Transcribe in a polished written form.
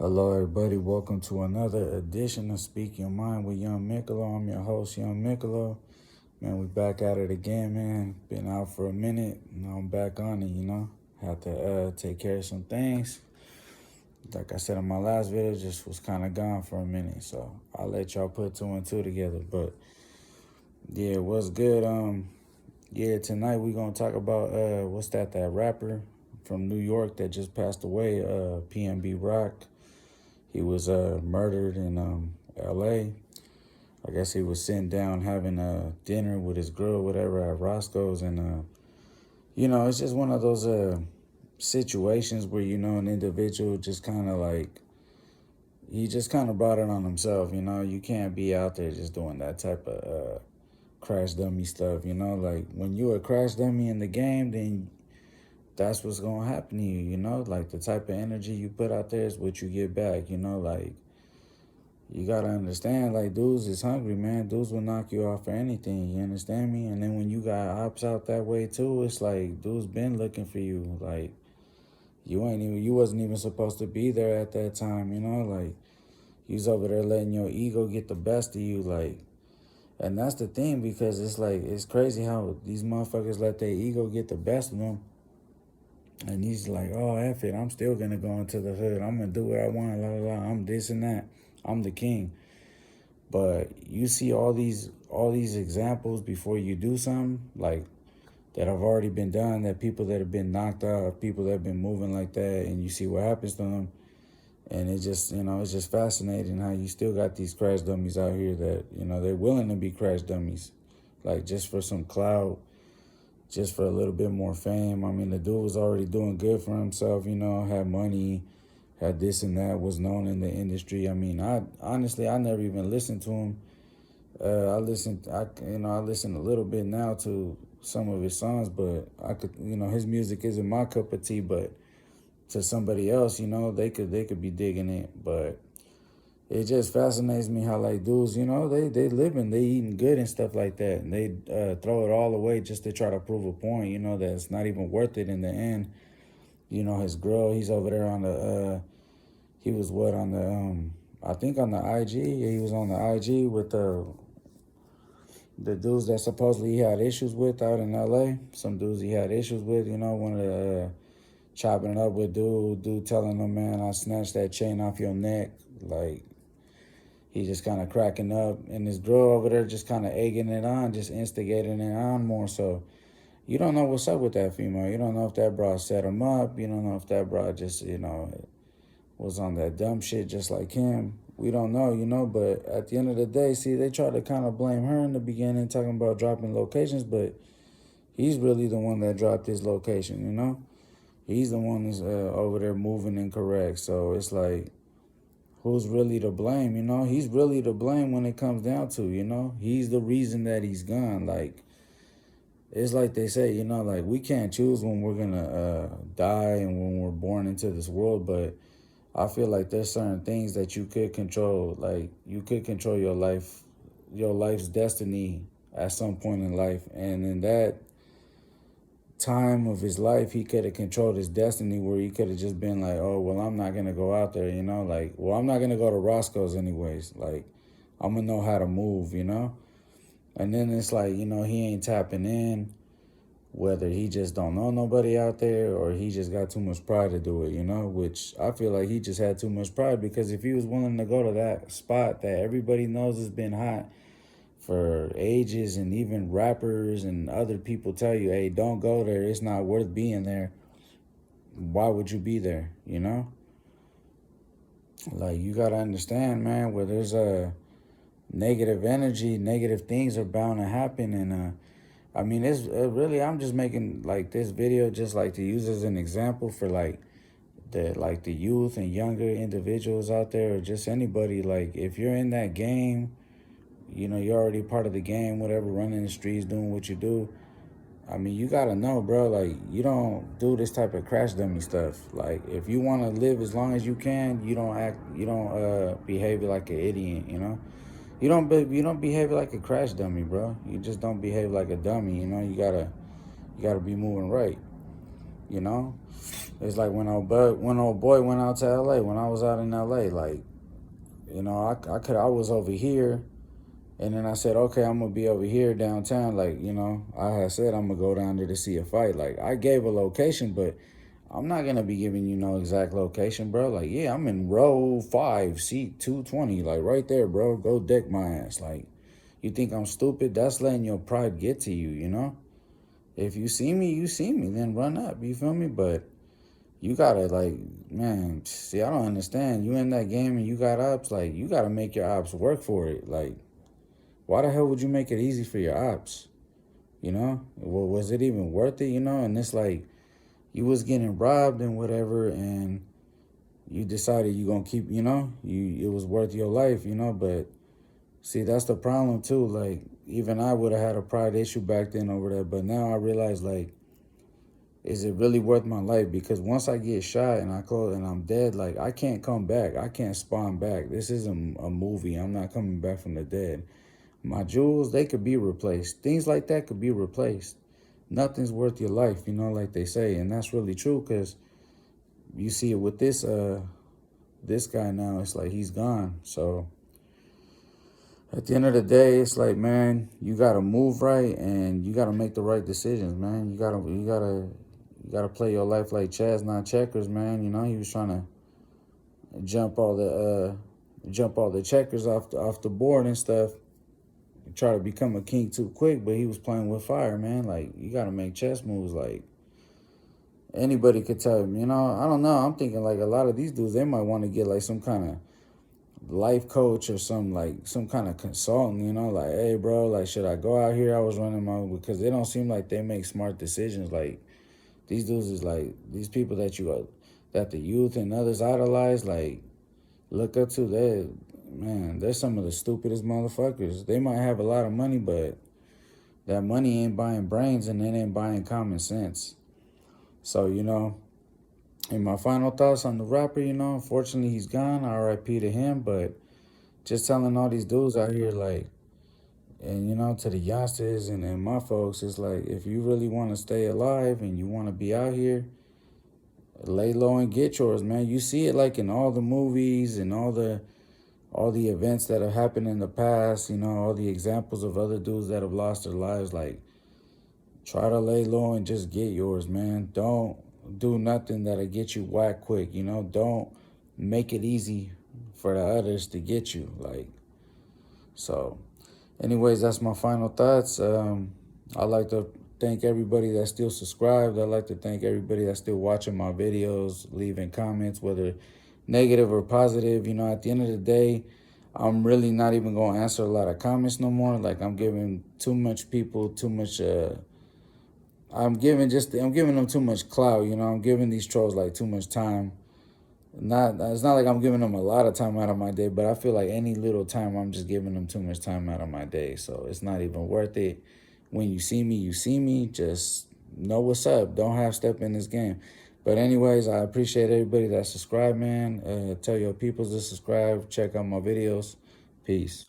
Hello, everybody. Welcome to another edition of Speak Your Mind with Young Mikolo. I'm your host, Young Mikolo. Man, we back at it again, man. Been out for a minute. Now I'm back on it. Had to take care of some things. Like I said in my last video, just was kind of gone for a minute. So I'll let y'all put two and two together. But yeah, what's good? Tonight we gonna talk about that rapper from New York that just passed away, PNB Rock. He was murdered in L.A. I guess he was sitting down having a dinner with his girl, whatever, at Roscoe's, and it's just one of those situations where an individual just kind of like he just kind of brought it on himself. You can't be out there just doing that type of crash dummy stuff. Like when you're a crash dummy in the game, then that's what's gonna happen to you. Like the type of energy you put out there is what you get back. Like you gotta understand, like, dudes is hungry, man. Dudes will knock you off for anything, you understand me? And then when you got ops out that way too, it's like dudes been looking for you. Like you wasn't even supposed to be there at that time, like you was over there letting your ego get the best of you, like. And that's the thing, because it's like it's crazy how these motherfuckers let their ego get the best of them. And he's like, oh, F it, I'm still gonna go into the hood. I'm gonna do what I want, la la la. I'm this and that. I'm the king. But you see all these examples before you do something, like that have already been done, that people that have been knocked out, people that have been moving like that, and you see what happens to them. And it just, it's just fascinating how you still got these crash dummies out here that, they're willing to be crash dummies, like just for some clout, just for a little bit more fame. I mean, the dude was already doing good for himself, had money, had this and that, was known in the industry. I mean, I never even listened to him. I listened a little bit now to some of his songs, but I could, his music isn't my cup of tea. But to somebody else, they could be digging it. But it just fascinates me how, like, dudes, they living, they eating good and stuff like that, and they throw it all away just to try to prove a point, that it's not even worth it in the end. His girl, he's over there on the, he was what, on the, I think on the IG, yeah, he was on the IG with the dudes that supposedly he had issues with out in LA. Some dudes he had issues with, one of the, chopping it up with dude telling him, man, I snatched that chain off your neck. Like, he just kind of cracking up, and his girl over there just kind of egging it on, just instigating it on more. So you don't know what's up with that female. You don't know if that bra set him up. You don't know if that bra just, was on that dumb shit just like him. We don't know, but at the end of the day, see, they try to kind of blame her in the beginning, talking about dropping locations, but he's really the one that dropped his location. He's the one that's over there moving incorrect. So it's like, who's really to blame? He's really to blame when it comes down to, he's the reason that he's gone. Like, it's like they say, like, we can't choose when we're gonna die and when we're born into this world, but I feel like there's certain things that you could control. Like, you could control your life's destiny at some point in life. And in that time of his life, he could have controlled his destiny, where he could have just been like, oh, well, I'm not going to go out there, like, well, I'm not going to go to Roscoe's anyways. Like, I'm going to know how to move, And then it's like, he ain't tapping in, whether he just don't know nobody out there or he just got too much pride to do it, which I feel like he just had too much pride, because if he was willing to go to that spot that everybody knows has been hot for ages, and even rappers and other people tell you, hey, don't go there, it's not worth being there, why would you be there, Like, you got to understand, man, where there's a negative energy, negative things are bound to happen. And I mean, it's really, I'm just making like this video just like to use as an example for like the youth and younger individuals out there, or just anybody. Like, if you're in that game, you're already part of the game, whatever, running the streets, doing what you do. I mean, you gotta know, bro, like, you don't do this type of crash dummy stuff. Like, if you want to live as long as you can, you don't behave like an idiot, You don't behave like a crash dummy, bro. You just don't behave like a dummy, You gotta be moving right. you know? It's like when old boy went out to LA, when I was out in LA, like, you know, I was over here, and then I said, okay, I'm gonna be over here downtown. Like, you know, I had said I'm gonna go down there to see a fight. Like, I gave a location, but I'm not gonna be giving you no exact location, bro. Like, yeah, I'm in row 5, seat 220, like right there, bro. Go deck my ass. Like, you think I'm stupid? That's letting your pride get to you, you know? If you see me, you see me, then run up. You feel me? But you gotta, like, man, see, I don't understand. You in that game and you got ops, like, you gotta make your ops work for it. Like, why the hell would you make it easy for your ops? You know? Well, was it even worth it, you know? And it's like, you was getting robbed and whatever, and you decided you gonna keep, you know, it was worth your life, you know. But see, that's the problem too. Like, even I would have had a pride issue back then over that, but now I realize, like, is it really worth my life? Because once I get shot and I close and I'm dead, like, I can't come back. I can't spawn back. This isn't a movie. I'm not coming back from the dead. My jewels, they could be replaced. Things like that could be replaced. Nothing's worth your life, you know, like they say. And that's really true, because you see it with this guy now. It's like he's gone. So at the end of the day, it's like, man, you gotta move right and you gotta make the right decisions, man. You gotta play your life like chess, not checkers, man. You know, he was trying to jump all the checkers off the board and stuff. Try to become a king too quick, but he was playing with fire, man. Like, you gotta make chess moves. Like, anybody could tell him, you know. I don't know. I'm thinking like a lot of these dudes, they might want to get like some kind of life coach or some kind of consultant, you know, like, hey bro, like, should I go out here? I was running my, because they don't seem like they make smart decisions. Like, these dudes is like, these people that the youth and others idolize, like, look up to, they're some of the stupidest motherfuckers. They might have a lot of money, but that money ain't buying brains and it ain't buying common sense. So, you know, and my final thoughts on the rapper, you know, unfortunately he's gone, RIP to him. But just telling all these dudes out here, like, and, you know, to the youngsters and my folks, it's like, if you really want to stay alive and you want to be out here, lay low and get yours, man. You see it like in all the movies and all the events that have happened in the past, you know, all the examples of other dudes that have lost their lives. Like, try to lay low and just get yours, man. Don't do nothing that'll get you whacked quick, you know. Don't make it easy for the others to get you. Like, so anyways, that's my final thoughts. I'd like to thank everybody that's still subscribed. I'd like to thank everybody that's still watching my videos, leaving comments, whether negative or positive. You know, at the end of the day, I'm really not even going to answer a lot of comments no more. Like, I'm giving too much people too much, I'm giving them too much clout, you know. I'm giving these trolls like too much time. It's not like I'm giving them a lot of time out of my day, but I feel like any little time I'm just giving them too much time out of my day. So it's not even worth it. When you see me, you see me. Just know what's up. Don't half step in this game. But anyways, I appreciate everybody that subscribed, man. Tell your peoples to subscribe. Check out my videos. Peace.